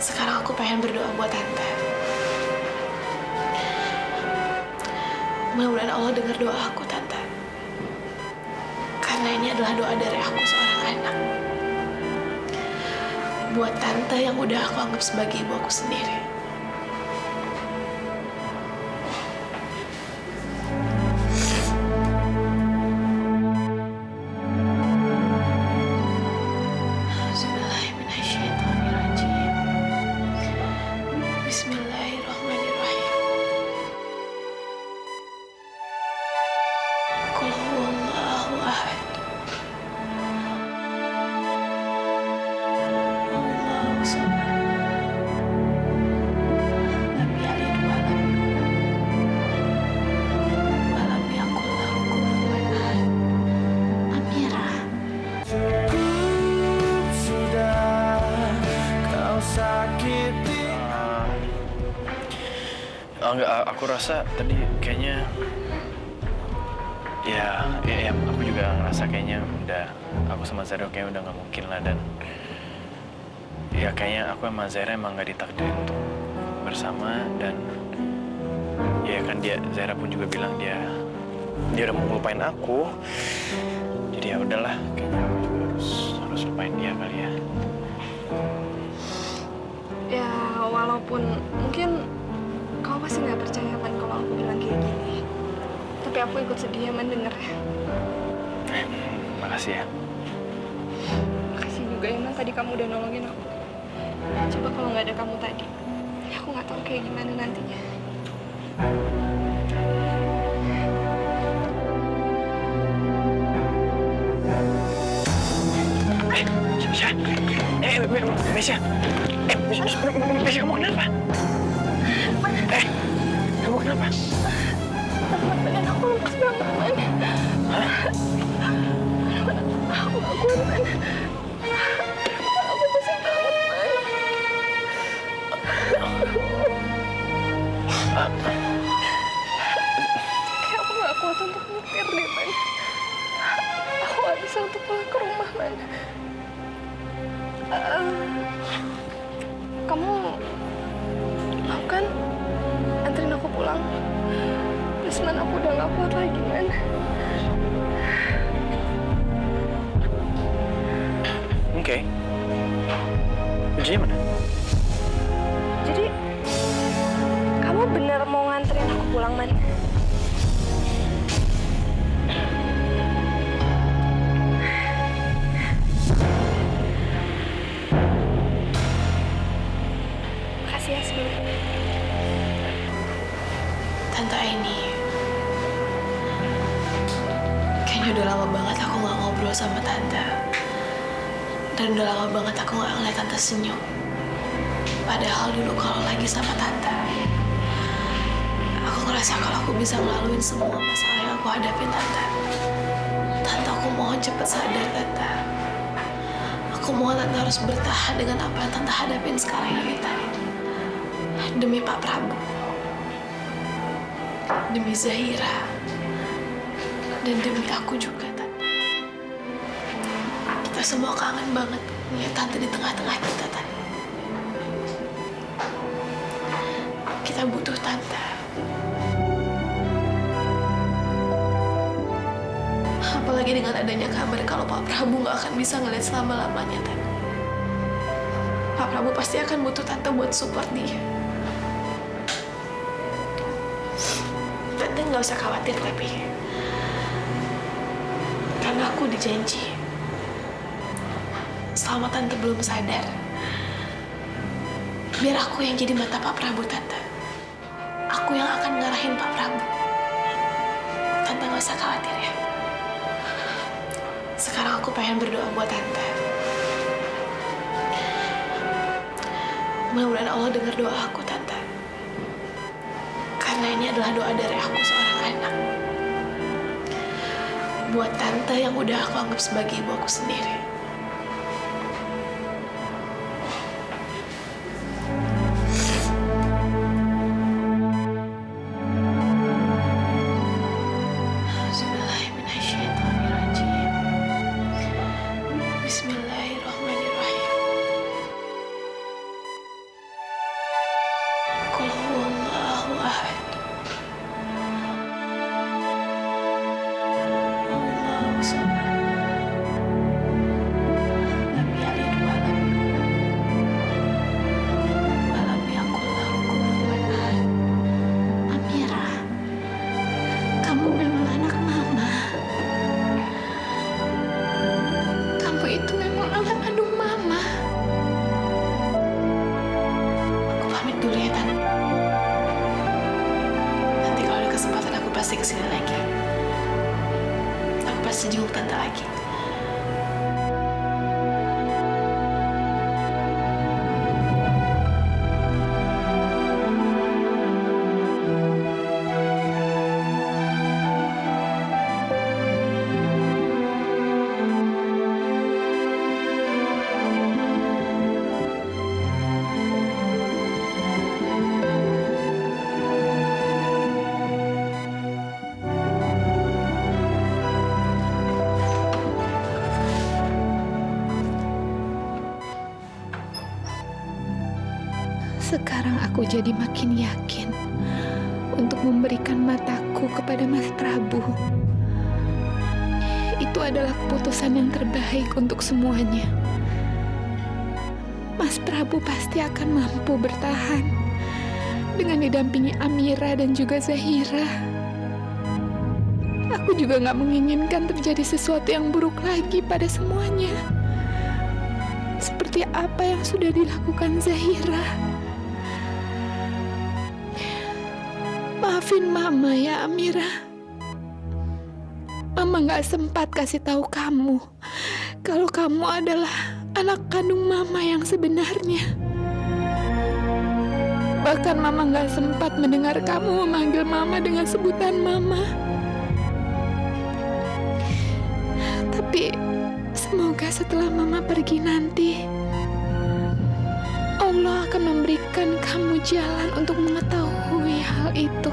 Sekarang aku pengen berdoa buat Tante. Mudah-mudahan Allah dengar doa aku, Tante. Karena ini adalah doa dari aku seorang anak. Buat Tante yang udah aku anggap sebagai ibu aku sendiri. Bismillahirrahmanirrahim. Qul huwallahu ahad. Allahu samad. Lam yalid walam yulad walam yakul lahu kufuwan ahad. Amira. Sudah kau sakiti. Enggak, aku rasa tadi kayaknya ya, aku juga ngerasa kayaknya udah aku sama Zaira kayaknya udah nggak mungkin lah, dan ya kayaknya aku sama Zaira emang nggak ditakdirin untuk bersama. Dan ya kan Zaira pun juga bilang dia udah mau ngelupain aku. Jadi ya udahlah, kayaknya aku juga harus lupain dia kali ya. Ya, walaupun mungkin kamu pasti nggak percaya kan kalau aku bilang kayak gini. Tapi aku ikut sedih ya mendengarnya. Makasih ya. Makasih juga ya, Man, tadi kamu udah nolongin aku. Coba kalau nggak ada kamu tadi, aku nggak tahu kayak gimana nantinya. Mesya, Mesya, Mesya, kamu kenapa? Kamu kenapa? Badan aku lemas banget, Man. Hah? Aku nggak kuat, Man. Aku pusing banget, Man. Kayak aku nggak kuat untuk nyetir deh, Man. Aku nggak bisa untuk pulang ke rumah, Man. Kamu mau kan anterin aku pulang? Terus, Man, aku udah nggak kuat lagi, Man. Oke. Kuncinya mana? Jadi, kamu bener mau nganterin aku pulang, Man? Makasih ya sebelumnya. Tante Aini, kayaknya udah lama banget aku nggak ngobrol sama Tante. Dan udah lama banget aku nggak ngeliat Tante senyum. Padahal dulu kalau lagi sama Tante, aku ngerasa kalau aku bisa ngelaluin semua masalah yang aku hadapin, Tante. Tante, aku mohon cepet sadar, Tante. Aku mohon Tante harus bertahan dengan apa yang Tante hadapin sekarang ini, Tante. Demi Pak Prabu. Demi Zahira. Dan demi aku juga, Tante. Kita semua kangen banget melihat Tante di tengah-tengah kita, Tante. Kita butuh Tante. Apalagi dengan adanya kabar kalau Pak Prabu nggak akan bisa ngeliat selama-lamanya, Tante. Pak Prabu pasti akan butuh Tante buat support dia. Tante nggak usah khawatir, tapi karena aku dijanji selama Tante belum sadar, biar aku yang jadi mata Pak Prabu, Tante. Aku yang akan ngarahin Pak Prabu. Tante nggak usah khawatir ya. Sekarang aku pengen berdoa buat Tante. Mudah-mudahan Allah dengar doa aku, Tante. Karena ini adalah doa dari aku seorang anak. Buat Tante yang udah aku anggap sebagai ibu aku sendiri. Bismillahirrahmanirrahim. pasti kesini lagi. Aku pasti jenguk tante lagi. Sekarang aku jadi makin yakin untuk memberikan mataku kepada Mas Prabu. Itu adalah keputusan yang terbaik untuk semuanya. Mas Prabu pasti akan mampu bertahan dengan didampingi Amira dan juga Zahira. Aku juga gak menginginkan terjadi sesuatu yang buruk lagi pada semuanya. Seperti apa yang sudah dilakukan Zahira. Maafin Mama ya, Amira. Mama gak sempat kasih tahu kamu kalau kamu adalah anak kandung Mama yang sebenarnya. Bahkan Mama gak sempat mendengar kamu memanggil Mama dengan sebutan Mama. Tapi semoga setelah Mama pergi nanti, Allah akan memberikan kamu jalan untuk mengetahui hal itu.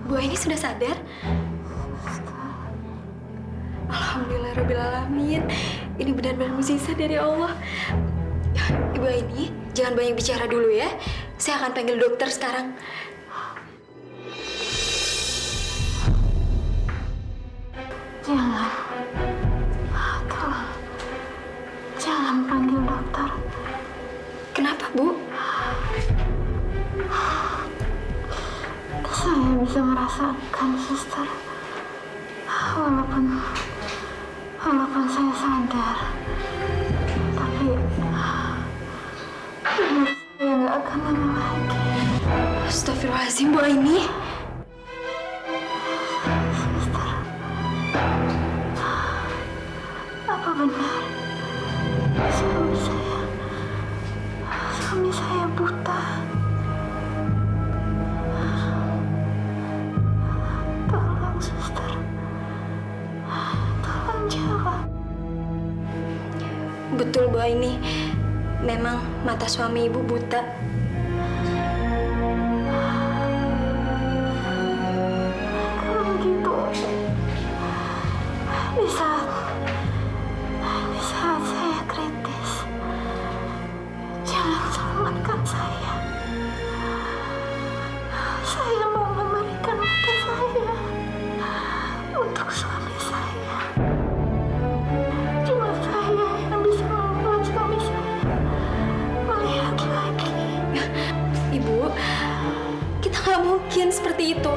Bu Aini sudah sadar? Alhamdulillahirrahmanirrahim. Ini benar-benar mukjizat dari Allah. Ibu Aini, jangan banyak bicara dulu ya. Saya akan panggil dokter sekarang. Jangan. Tolong. Jangan panggil dokter. Kenapa, Bu? Saya bisa merasakan, suster. Walaupun saya sadar, tapi umur saya nggak akan lama lagi. Astagfirullahaladzim, Bu Aini. Suster, apa benar suami saya buta? Tolong, suster. Tolong jawab. Betul, Bu Aini. Memang mata suami Ibu buta. Kalau begitu, di saat saya kritis, jangan selamatkan saya. Saya mau memberikan mata saya untuk suami saya. Cuma saya yang bisa membuat suami saya melihat lagi. Ibu, kita nggak mungkin seperti itu.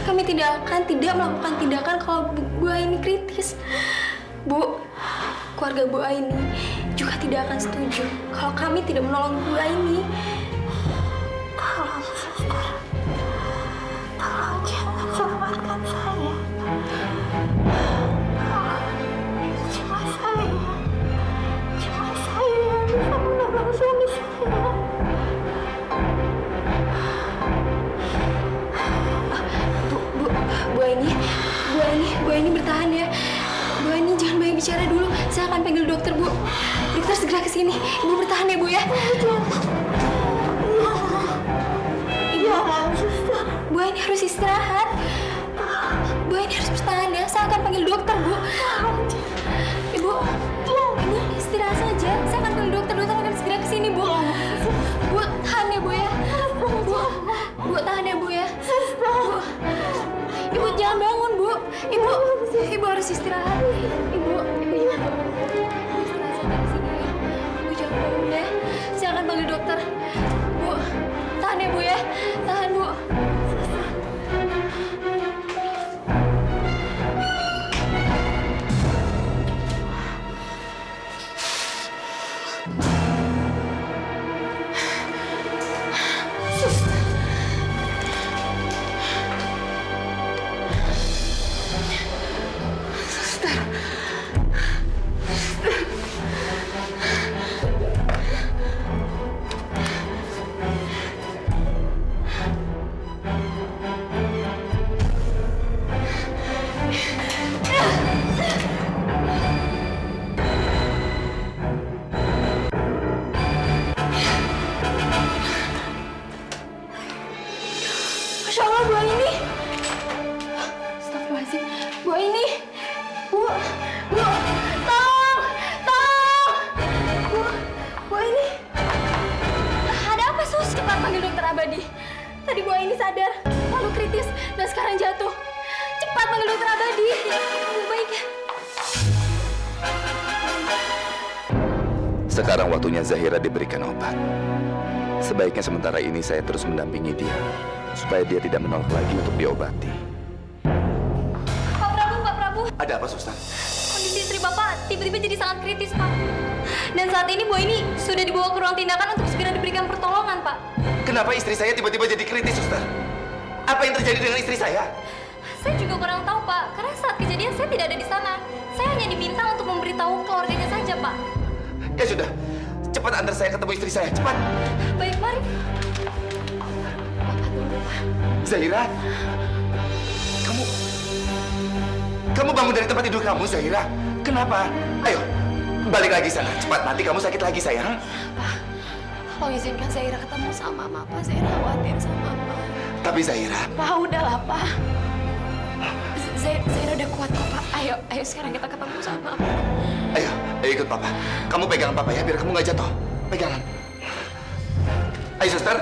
Kami tidak melakukan tindakan kalau Bu Aini kritis. Bu, keluarga Bu Aini juga tidak akan setuju kalau kami tidak menolong Bu Aini. Tolong, suster. Tolong jangan selamatkan saya. Cuma saya yang bisa menolong suami saya. Bu Aini bertahan ya. Bu Aini jangan banyak bicara dulu. Saya akan panggil dokter, Bu. Dokter segera ke sini. Ibu bertahan ya, Bu ya. Ibu, Bu Aini harus istirahat. Bu Aini harus bertahan ya. Saya akan panggil dokter, Bu. Ibu istirahat saja. Saya akan panggil dokter. Dokter akan segera ke sini, Bu. Bu, tahan ya, Bu ya. harus istirahat. Ibu gimana? Ibu istirahat sampai di sini ya. Ibu jangan bangun ya. Saya akan panggil dokter. Bu, tahan ya Bu ya. Tahan Bu. Masya Allah, Bu ini. Astagfirullahaladzim. Bu ini. Bu, tolong. Bu ini. Ada apa, Sus? Cepat panggil dokter Abadi. Tadi Bu ini sadar, lalu kritis, dan sekarang jatuh. Cepat panggil dokter Abadi. Bu, baik. Sekarang waktunya Zahira diberikan obat. Sebaiknya sementara ini saya terus mendampingi dia, supaya dia tidak menolak lagi untuk diobati. Pak Prabu. Ada apa, Suster? Kondisi istri Bapak tiba-tiba jadi sangat kritis, Pak. Dan saat ini Bu ini sudah dibawa ke ruang tindakan untuk segera diberikan pertolongan, Pak. Kenapa istri saya tiba-tiba jadi kritis, Suster? Apa yang terjadi dengan istri saya? Saya juga kurang tahu, Pak. Karena saat kejadian saya tidak ada di sana. Saya hanya diminta untuk memberitahu keluarganya saja, Pak. Ya sudah, cepat antar saya ketemu istri saya, cepat. Baik, mari. Zahira, kamu bangun dari tempat tidur kamu, Zahira. Kenapa? Ayo, balik lagi sana, cepat. Nanti kamu sakit lagi, sayang. Pak, tolong izinkan Zahira ketemu sama Mama, Pak. Zahira khawatir sama Mama. Tapi Zahira, Pak, udahlah, Pak. Zahira udah kuat kok, Pak. Ayo sekarang kita ketemu sama Mama. ayo ikut Papa. Kamu pegang Papa ya, biar kamu nggak jatuh. Pegangan. Ayo, Suster.